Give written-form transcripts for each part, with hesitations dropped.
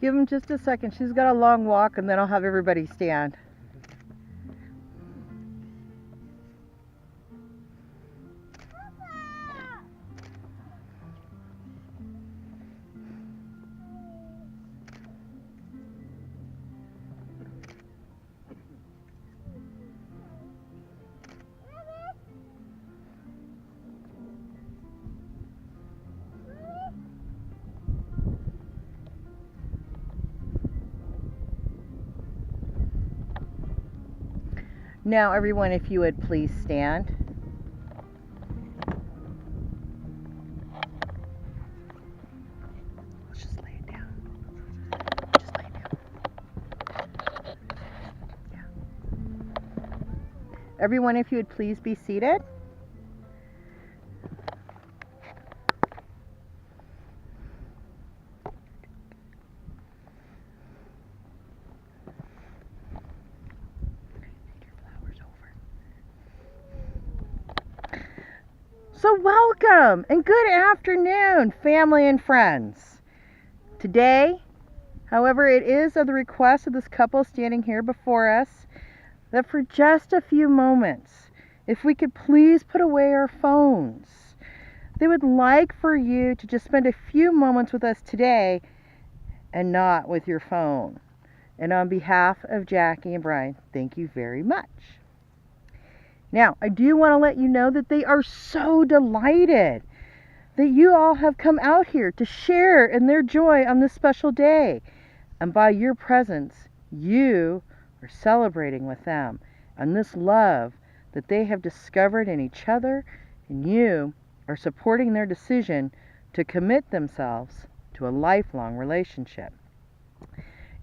Give him just a second. She's got a long walk, and then I'll have everybody stand. Now, everyone, if you would please stand. Let's just lay it down. Just lay it down. Yeah. Everyone, if you would please be seated. So welcome and good afternoon, family and friends. Today, however, it is at the request of this couple standing here before us that for just a few moments, if we could please put away our phones. They would like for you to just spend a few moments with us today and not with your phone. And on behalf of Jackie and Brian, thank you very much. Now, I do want to let you know that they are so delighted that you all have come out here to share in their joy on this special day. And by your presence, you are celebrating with them and this love that they have discovered in each other, and you are supporting their decision to commit themselves to a lifelong relationship.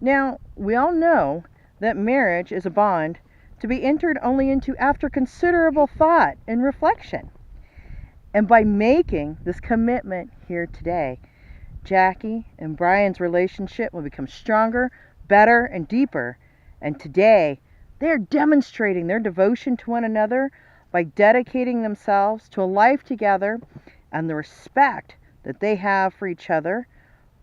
Now, we all know that marriage is a bond to be entered only into after considerable thought and reflection. And by making this commitment here today, Jackie and Brian's relationship will become stronger, better, and deeper. And today, they are demonstrating their devotion to one another by dedicating themselves to a life together and the respect that they have for each other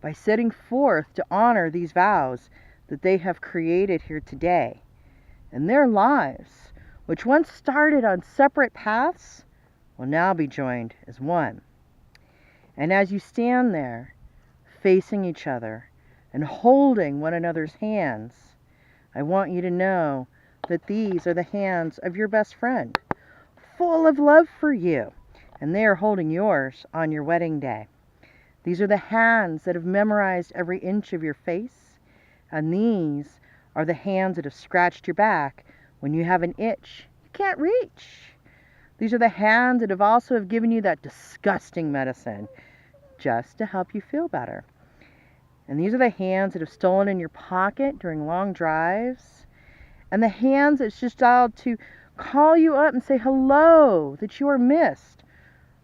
by setting forth to honor these vows that they have created here today. And their lives, which once started on separate paths, will now be joined as one. And as you stand there, facing each other and holding one another's hands, I want you to know that these are the hands of your best friend, full of love for you, and they are holding yours on your wedding day. These are the hands that have memorized every inch of your face, and these are the hands that have scratched your back when you have an itch you can't reach. These are the hands that have also given you that disgusting medicine just to help you feel better. And these are the hands that have stolen in your pocket during long drives, and the hands that's just dialed to call you up and say hello, that you are missed,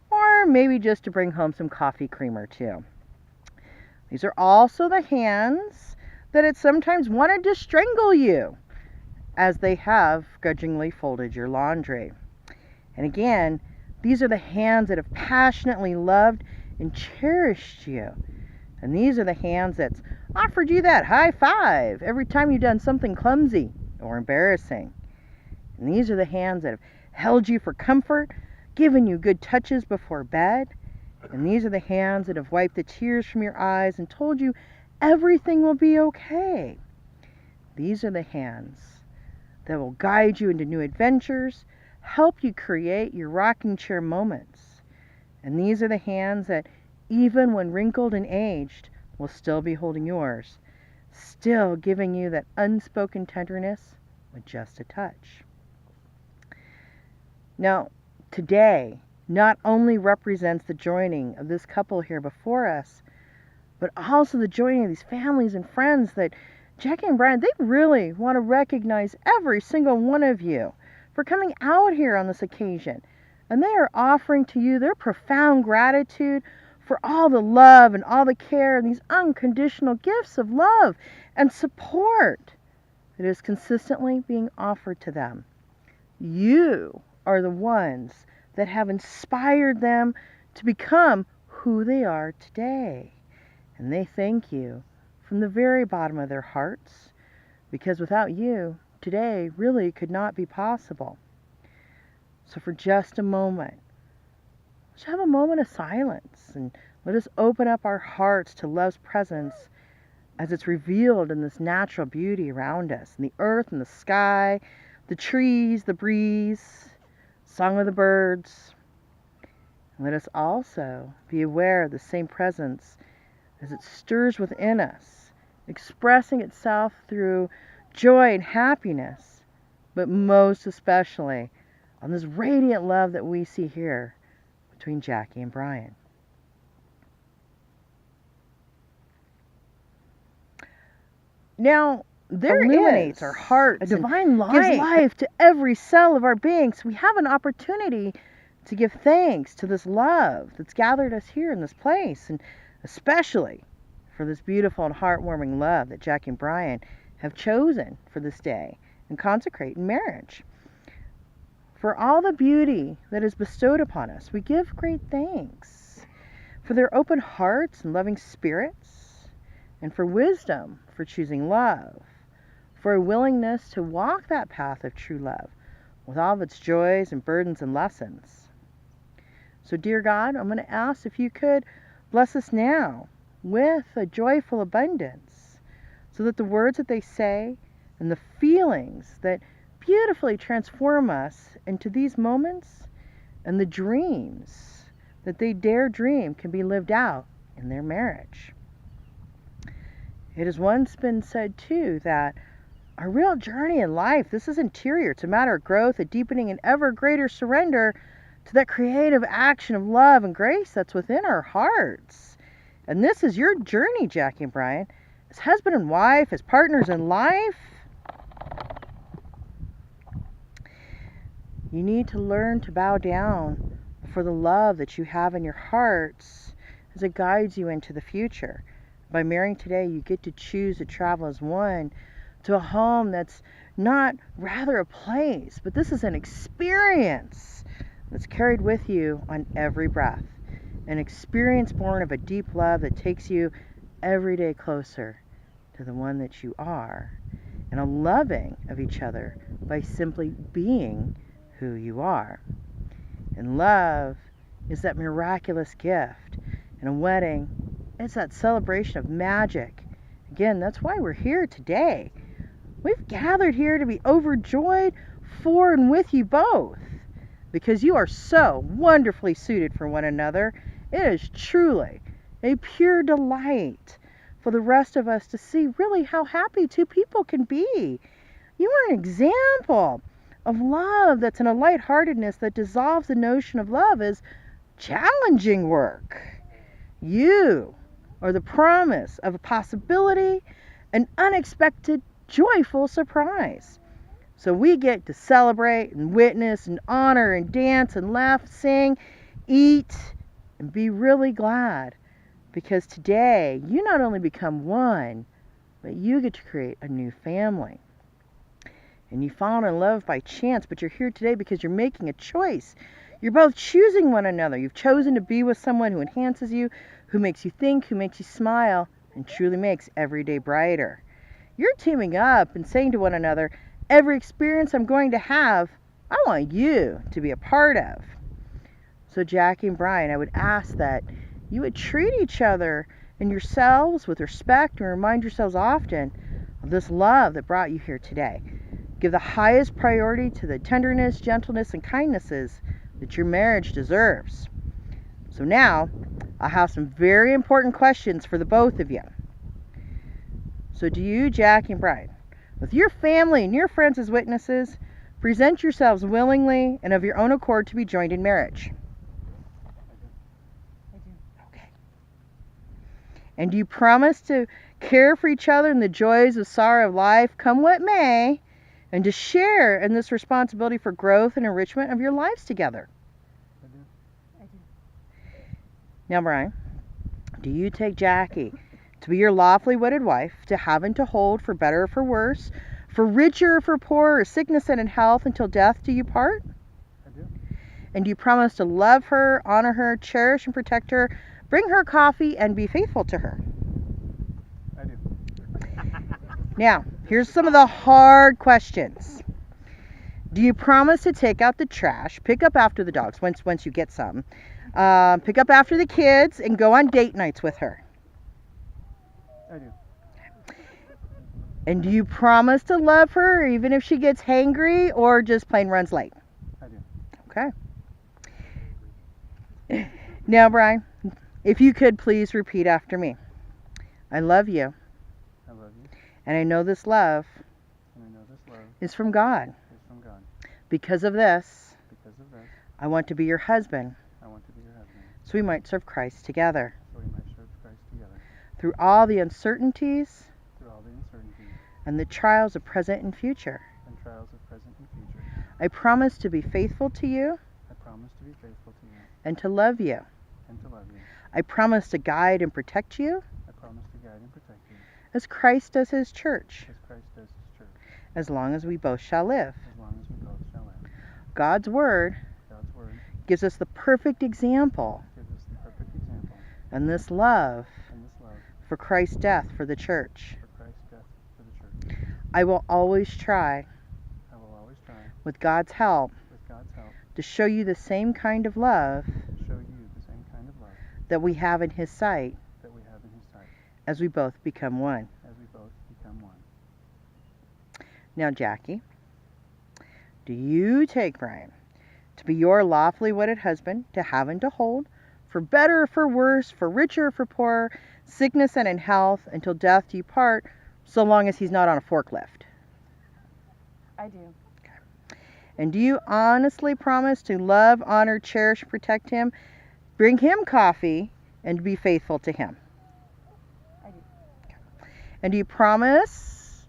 or maybe just to bring home some coffee cream or two. These are also the hands that had sometimes wanted to strangle you, as they have grudgingly folded your laundry. And again, these are the hands that have passionately loved and cherished you. And these are the hands that's offered you that high five every time you've done something clumsy or embarrassing. And these are the hands that have held you for comfort, given you good touches before bed. And these are the hands that have wiped the tears from your eyes and told you everything will be okay. These are the hands that will guide you into new adventures, help you create your rocking chair moments. And these are the hands that, even when wrinkled and aged, will still be holding yours, still giving you that unspoken tenderness with just a touch. Now, today not only represents the joining of this couple here before us, but also the joining of these families and friends that Jackie and Brian, they really want to recognize every single one of you for coming out here on this occasion. And they are offering to you their profound gratitude for all the love and all the care and these unconditional gifts of love and support that is consistently being offered to them. You are the ones that have inspired them to become who they are today. And they thank you from the very bottom of their hearts, because without you, today really could not be possible. So for just a moment, let's have a moment of silence and let us open up our hearts to love's presence as it's revealed in this natural beauty around us, in the earth and the sky, the trees, the breeze, song of the birds. And let us also be aware of the same presence as it stirs within us, expressing itself through joy and happiness, but most especially on this radiant love that we see here between Jackie and Brian. Now, there illuminates our hearts, a divine life, gives life to every cell of our being. So we have an opportunity to give thanks to this love that's gathered us here in this place, and especially for this beautiful and heartwarming love that Jackie and Brian have chosen for this day and consecrate in marriage. For all the beauty that is bestowed upon us, we give great thanks for their open hearts and loving spirits, and for wisdom for choosing love, for a willingness to walk that path of true love with all of its joys and burdens and lessons. So, dear God, I'm going to ask if you could bless us now with a joyful abundance, so that the words that they say and the feelings that beautifully transform us into these moments and the dreams that they dare dream can be lived out in their marriage. It has once been said, too, that our real journey in life, this is interior. It's a matter of growth, a deepening, and ever greater surrender to that creative action of love and grace that's within our hearts. And this is your journey, Jackie and Brian, as husband and wife, as partners in life. You need to learn to bow down for the love that you have in your hearts as it guides you into the future. By marrying today, you get to choose to travel as one to a home that's not rather a place, but this is an experience that's carried with you on every breath. An experience born of a deep love that takes you every day closer to the one that you are, and a loving of each other by simply being who you are. And love is that miraculous gift, and a wedding, it's that celebration of magic. Again, that's why we're here today. We've gathered here to be overjoyed for and with you both, because you are so wonderfully suited for one another. It is truly a pure delight for the rest of us to see really how happy two people can be. You are an example of love that's in a lightheartedness that dissolves the notion of love as challenging work. You are the promise of a possibility, an unexpected, joyful surprise. So we get to celebrate and witness and honor and dance and laugh, sing, eat, and be really glad. Because today, you not only become one, but you get to create a new family. And you fall in love by chance, but you're here today because you're making a choice. You're both choosing one another. You've chosen to be with someone who enhances you, who makes you think, who makes you smile, and truly makes every day brighter. You're teaming up and saying to one another, every experience I'm going to have, I want you to be a part of. So Jackie and Brian, I would ask that you would treat each other and yourselves with respect, and remind yourselves often of this love that brought you here today. Give the highest priority to the tenderness, gentleness, and kindnesses that your marriage deserves. So now, I have some very important questions for the both of you. So do you, Jackie and Brian, with your family and your friends as witnesses, present yourselves willingly and of your own accord to be joined in marriage? I do. Okay. And do you promise to care for each other in the joys of sorrow of life, come what may, and to share in this responsibility for growth and enrichment of your lives together? I do. I do. Now, Brian, do you take Jackie to be your lawfully wedded wife, to have and to hold, for better or for worse, for richer or for poorer, or sickness and in health, until death do you part? I do. And do you promise to love her, honor her, cherish and protect her, bring her coffee, and be faithful to her? I do. Now, here's some of the hard questions. Do you promise to take out the trash, pick up after the dogs once you get some, pick up after the kids, and go on date nights with her? I do. And do you promise to love her even if she gets hangry or just plain runs late? I do. Okay. Now, Brian, if you could please repeat after me. I love you, I love you, and I know this love and I know this love is from God. is from God. Because of this, Because of this, I want to be your husband I want to be your husband, so we might serve Christ together. so we might serve Christ together. Through all the uncertainties Through all the uncertainties and the trials of present and future, and trials of present and future, I promise to be faithful to you I promise to be faithful to you and to love you. and to love you. I promise to guide and protect you I promise to guide and protect you as Christ does his church, as Christ does his church, as long as we both shall live. as long as we both shall live. God's word God's word gives us the perfect example gives us the perfect example and this love and this love for Christ's death for the church. for Christ's death for the church. I will always try, I will always try, with God's help, with God's help, to show you the same kind of love to show you the same kind of love that we have in his sight that we have in his sight as we both become one. as we both become one. Now, Jackie, do you take Brian to be your lawfully wedded husband, to have and to hold, for better or for worse, for richer or for poorer, sickness and in health, until death do you part, so long as he's not on a forklift? I do. And do you honestly promise to love, honor, cherish, protect him, bring him coffee, and be faithful to him? I do. And do you promise,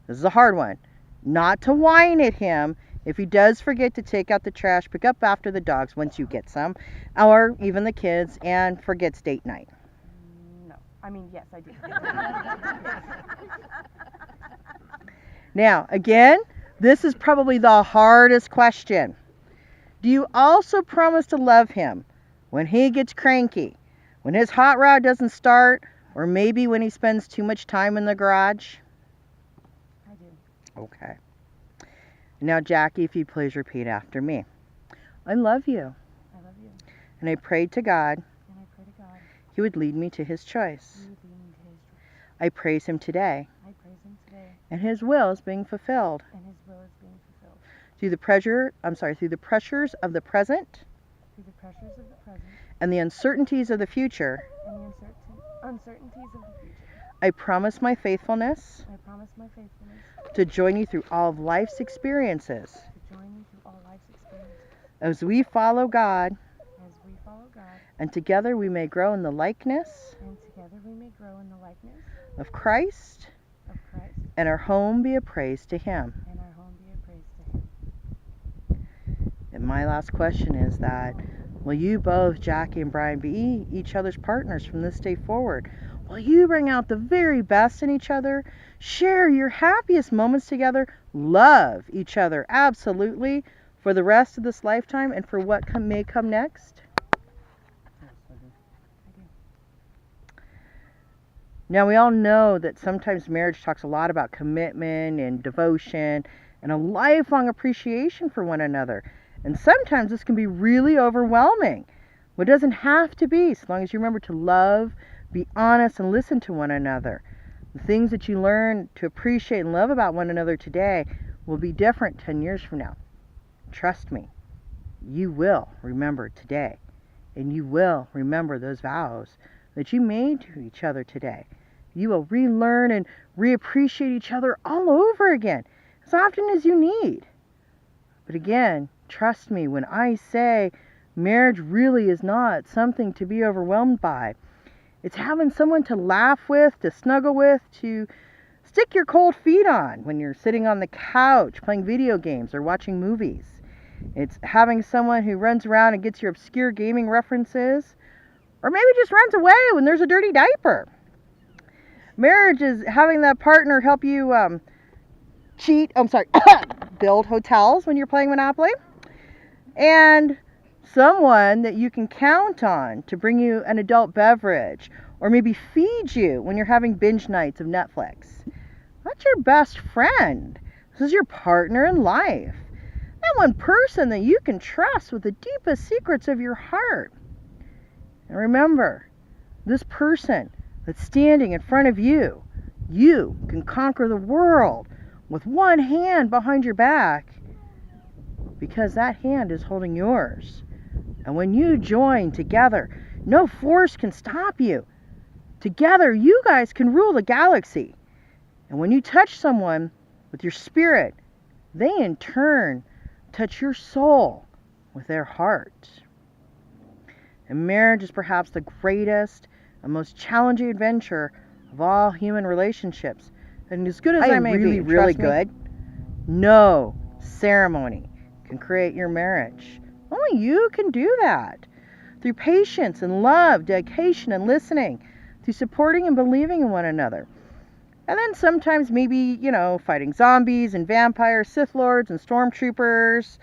this is a hard one, not to whine at him if he does forget to take out the trash, pick up after the dogs once you get some, or even the kids, and forgets date night? No. I mean, yes, I do. Now, again, this is probably the hardest question. Do you also promise to love him when he gets cranky, when his hot rod doesn't start, or maybe when he spends too much time in the garage? I do. Okay. Now, Jackie, if you'd please repeat after me. I love you, I love you. and I prayed to God And I pray to God he would lead me to his choice. you would lead me to his choice. I praise him today, I praise him today, and his will is being fulfilled and his will is being fulfilled. through the pressures of the present Through the pressures of the present and the uncertainties of the future. and the uncertainties of the future. I promise my faithfulness I promise my faithfulness to join you through all of life's experiences to join you through all life's experiences as we follow God, as we follow God, and together we may grow in the likeness and together we may grow in the likeness of Christ, of Christ, and our home be a praise to him. and our home be a praise to him. And my last question is that, will you both, Jackie and Brian, be each other's partners from this day forward? Will you bring out the very best in each other, share your happiest moments together, love each other absolutely for the rest of this lifetime and for what may come next? Yes, I do. Now, we all know that sometimes marriage talks a lot about commitment and devotion and a lifelong appreciation for one another. And sometimes this can be really overwhelming. Well, it doesn't have to be, so long as you remember to love, be honest, and listen to one another. The things that you learn to appreciate and love about one another today will be different 10 years from now. Trust me, you will remember today, and you will remember those vows that you made to each other today. You will relearn and reappreciate each other all over again, as often as you need. But again, trust me when I say marriage really is not something to be overwhelmed by. It's having someone to laugh with, to snuggle with, to stick your cold feet on when you're sitting on the couch playing video games or watching movies. It's having someone who runs around and gets your obscure gaming references, or maybe just runs away when there's a dirty diaper. Marriage is having that partner help you build hotels when you're playing Monopoly, and someone that you can count on to bring you an adult beverage or maybe feed you when you're having binge nights of Netflix. That's your best friend. This is your partner in life. That one person that you can trust with the deepest secrets of your heart. And remember, this person that's standing in front of you, you can conquer the world with one hand behind your back because that hand is holding yours. And when you join together, no force can stop you. Together, you guys can rule the galaxy. And when you touch someone with your spirit, they in turn touch your soul with their heart. And marriage is perhaps the greatest and most challenging adventure of all human relationships. And as good as I may be, really good, no ceremony can create your marriage. Only you can do that. Through patience and love, dedication and listening, through supporting and believing in one another. And then sometimes maybe, fighting zombies and vampires, Sith Lords and stormtroopers,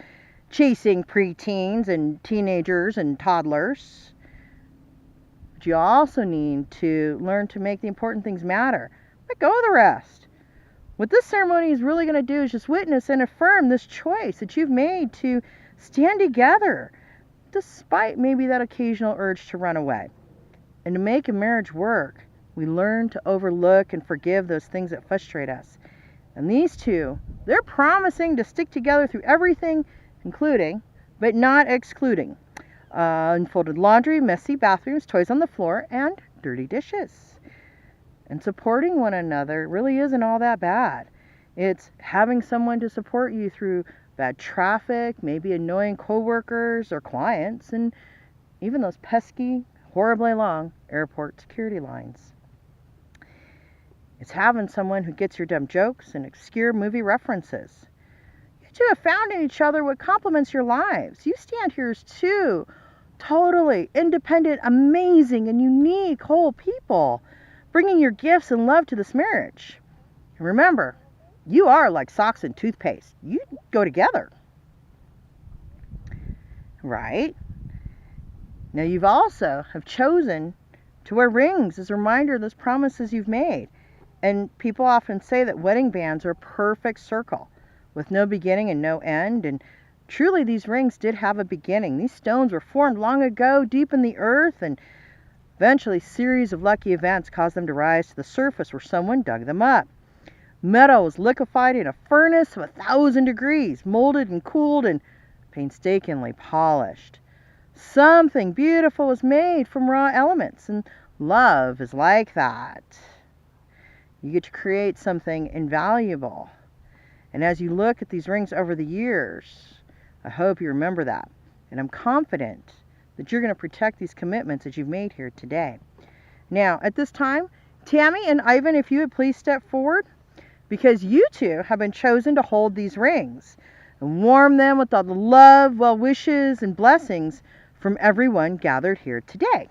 chasing preteens and teenagers and toddlers. But you also need to learn to make the important things matter. Let go of the rest. What this ceremony is really going to do is just witness and affirm this choice that you've made to stand together, despite maybe that occasional urge to run away. And to make a marriage work, we learn to overlook and forgive those things that frustrate us. And these two, they're promising to stick together through everything, including, but not excluding, unfolded laundry, messy bathrooms, toys on the floor, and dirty dishes. And supporting one another really isn't all that bad. It's having someone to support you through bad traffic, maybe annoying coworkers or clients, and even those pesky, horribly long airport security lines. It's having someone who gets your dumb jokes and obscure movie references. You two have found in each other what complements your lives. You stand here as two totally independent, amazing, and unique whole people, bringing your gifts and love to this marriage. And remember, you are like socks and toothpaste. You go together. Right? Now you've also have chosen to wear rings as a reminder of those promises you've made. And people often say that wedding bands are a perfect circle with no beginning and no end. And truly these rings did have a beginning. These stones were formed long ago deep in the earth, and eventually a series of lucky events caused them to rise to the surface where someone dug them up. Metal was liquefied in a furnace of 1,000 degrees, molded and cooled and painstakingly polished. Something beautiful was made from raw elements, and love is like that. You get to create something invaluable. And as you look at these rings over the years, I hope you remember that. And I'm confident that you're going to protect these commitments that you've made here today. Now, at this time, Tammy and Ivan, if you would please step forward, because you two have been chosen to hold these rings and warm them with all the love, well wishes, and blessings from everyone gathered here today.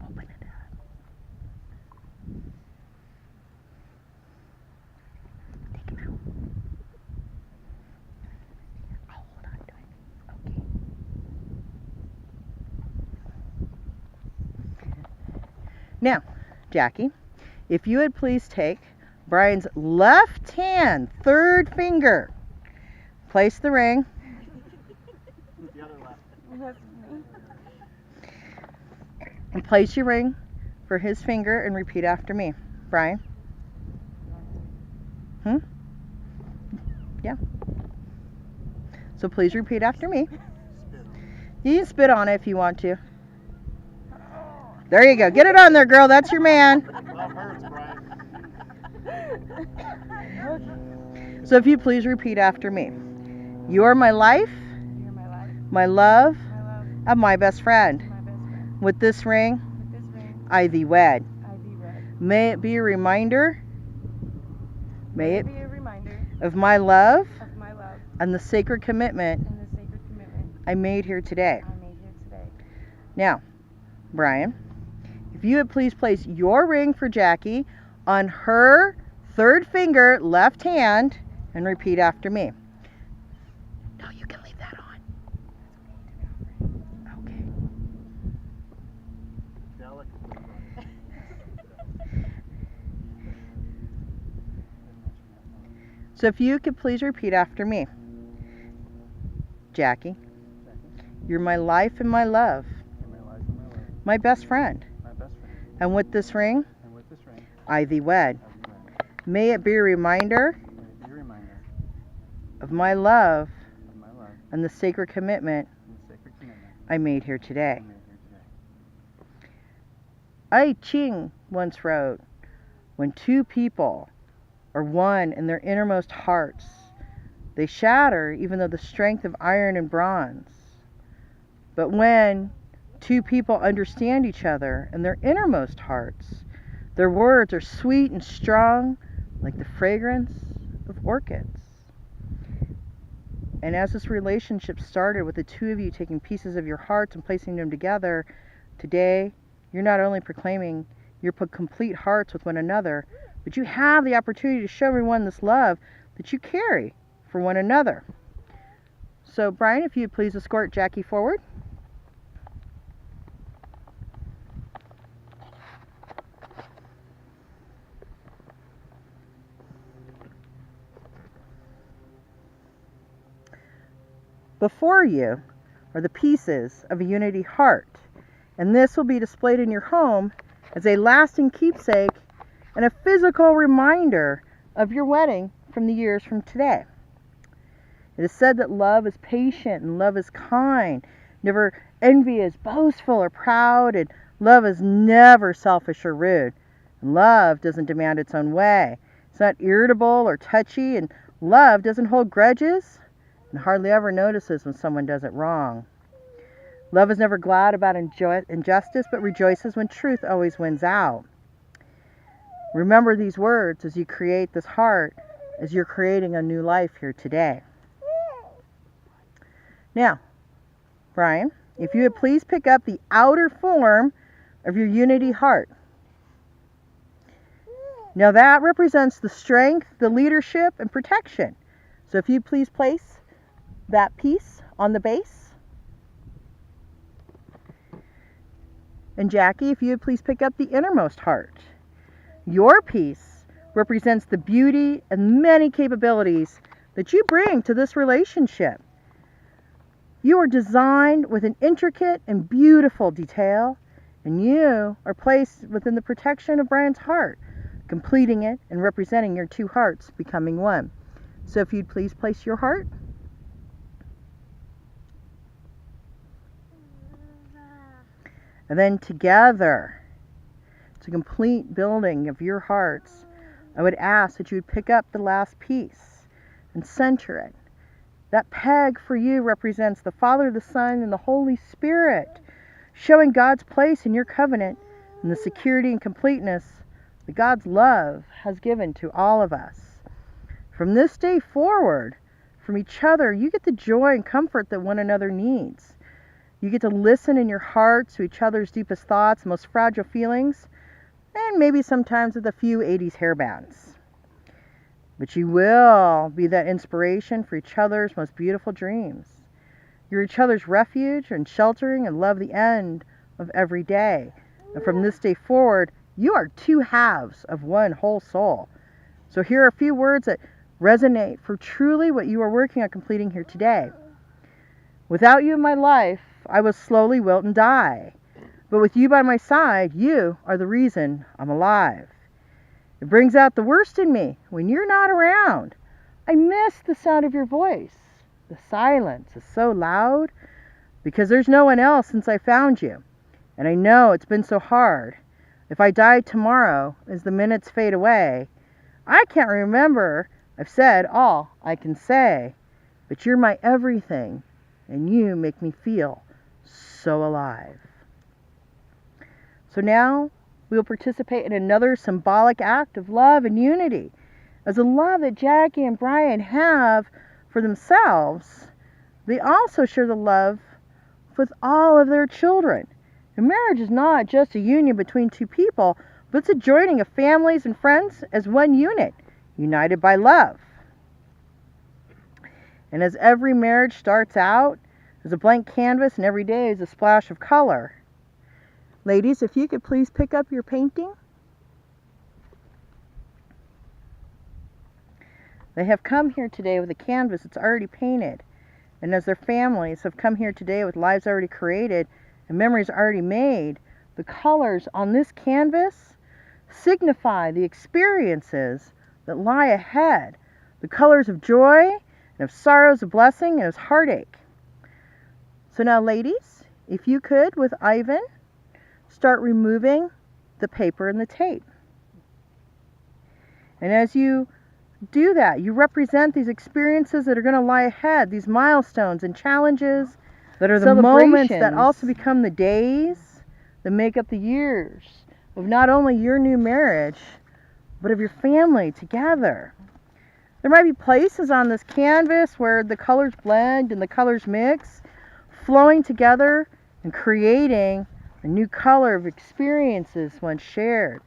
Open it up. Take it out. I'll hold on to it. Okay. Now, Jackie, if you would please take Brian's left hand, third finger, place the ring. The other left. That's me. And place your ring for his finger and repeat after me. Brian? Yeah. So please repeat after me. Spit. You can spit on it if you want to. There you go. Get it on there, girl. That's your man. Love hurts, Brian. So if you please repeat after me. You are my life, You're my life, my love, my love, and my best friend. my best friend. With this ring, With this ring, I thee wed. I be wed. May it be a reminder, may it be a reminder of my love of my love and the sacred commitment and the sacred commitment I made here today. I made here today. Now, Brian, if you would please place your ring for Jackie on her third finger, left hand, and repeat after me. No, you can leave that on. Okay. So if you could please repeat after me. Jackie, you're my life and my love, In my life and my love. my best friend. My best friend. And with this ring, And with this ring, I thee wed. I be wed. May it be a reminder May it be a reminder of my love of my love and the sacred commitment and the sacred commitment I made here I today. made here today. Ai Ching once wrote, when two people are one in their innermost hearts, they shatter even though the strength of iron and bronze. But when two people understand each other in their innermost hearts, their words are sweet and strong like the fragrance of orchids. And as this relationship started with the two of you taking pieces of your hearts and placing them together, today you're not only proclaiming your complete hearts with one another, but you have the opportunity to show everyone this love that you carry for one another. So Brian, if you'd please escort Jackie forward. Before you are the pieces of a unity heart, and this will be displayed in your home as a lasting keepsake and a physical reminder of your wedding from the years from today. It is said that love is patient and love is kind, never envious, boastful, or proud, and love is never selfish or rude. And love doesn't demand its own way. It's not irritable or touchy, and love doesn't hold grudges and hardly ever notices when someone does it wrong. Love is never glad about injustice, but rejoices when truth always wins out. Remember these words as you create this heart, as you're creating a new life here today. Now, Brian, if you would please pick up the outer form of your unity heart. Now that represents the strength, the leadership, and protection. So if you please place that piece on the base. And Jackie, if you would please pick up the innermost heart. Your piece represents the beauty and many capabilities that you bring to this relationship. You are designed with an intricate and beautiful detail, and you are placed within the protection of Brian's heart, completing it and representing your two hearts becoming one. So if you'd please place your heart. And then together, to complete building of your hearts, I would ask that you would pick up the last piece and center it. That peg for you represents the Father, the Son, and the Holy Spirit, showing God's place in your covenant and the security and completeness that God's love has given to all of us. From this day forward, from each other, you get the joy and comfort that one another needs. You get to listen in your hearts to each other's deepest thoughts, most fragile feelings, and maybe sometimes with a few 80s hairbands. But you will be that inspiration for each other's most beautiful dreams. You're each other's refuge and sheltering and love the end of every day. And from this day forward, you are two halves of one whole soul. So here are a few words that resonate for truly what you are working on completing here today. Without you in my life, I will slowly wilt and die. But with you by my side, you are the reason I'm alive. It brings out the worst in me when you're not around. I miss the sound of your voice. The silence is so loud because there's no one else since I found you. And I know it's been so hard. If I die tomorrow as the minutes fade away, I can't remember I've said all I can say. But you're my everything, and you make me feel so alive. So now we will participate in another symbolic act of love and unity. As the love that Jackie and Brian have for themselves, they also share the love with all of their children. And marriage is not just a union between two people, but it's a joining of families and friends as one unit, united by love. And as every marriage starts out as a blank canvas and every day is a splash of color, ladies, if you could please pick up your painting. They have come here today with a canvas that's already painted. And as their families have come here today with lives already created and memories already made, the colors on this canvas signify the experiences that lie ahead. The colors of joy and of sorrows, of blessing and of heartache. So now, ladies, if you could, with Ivan, start removing the paper and the tape. And as you do that, you represent these experiences that are going to lie ahead, these milestones and challenges that are the moments that also become the days that make up the years of not only your new marriage, but of your family together. There might be places on this canvas where the colors blend and the colors mix, flowing together and creating a new color of experiences when shared.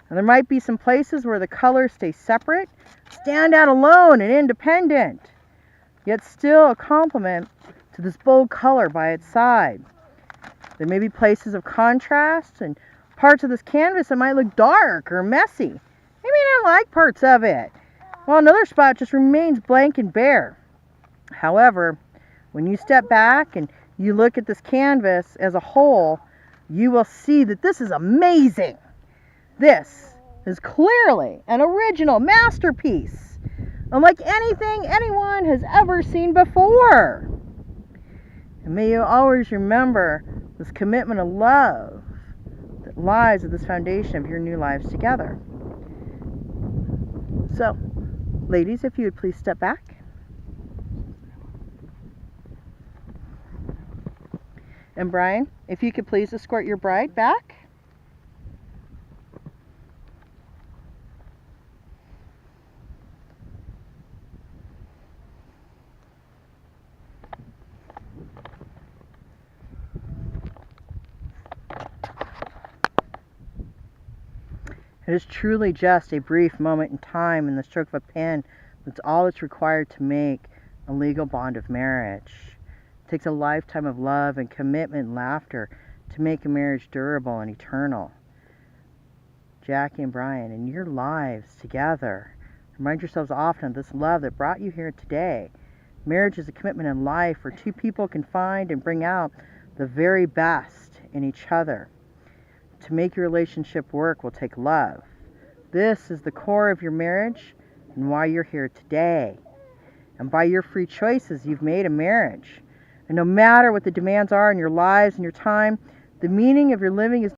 And there might be some places where the colors stay separate, stand out alone and independent, yet still a complement to this bold color by its side. There may be places of contrast and parts of this canvas that might look dark or messy. Maybe not like parts of it, while another spot just remains blank and bare. However, when you step back and you look at this canvas as a whole, you will see that this is amazing. This is clearly an original masterpiece, unlike anything anyone has ever seen before. And may you always remember this commitment of love that lies at this foundation of your new lives together. So, ladies, if you would please step back. And Brian, if you could please escort your bride back. It is truly just a brief moment in time in the stroke of a pen. That's all that's required to make a legal bond of marriage. It takes a lifetime of love and commitment and laughter to make a marriage durable and eternal. Jackie and Brian, in your lives together, remind yourselves often of this love that brought you here today. Marriage is a commitment in life where two people can find and bring out the very best in each other. To make your relationship work will take love. This is the core of your marriage and why you're here today. And by your free choices, you've made a marriage. And no matter what the demands are in your lives and your time, the meaning of your living is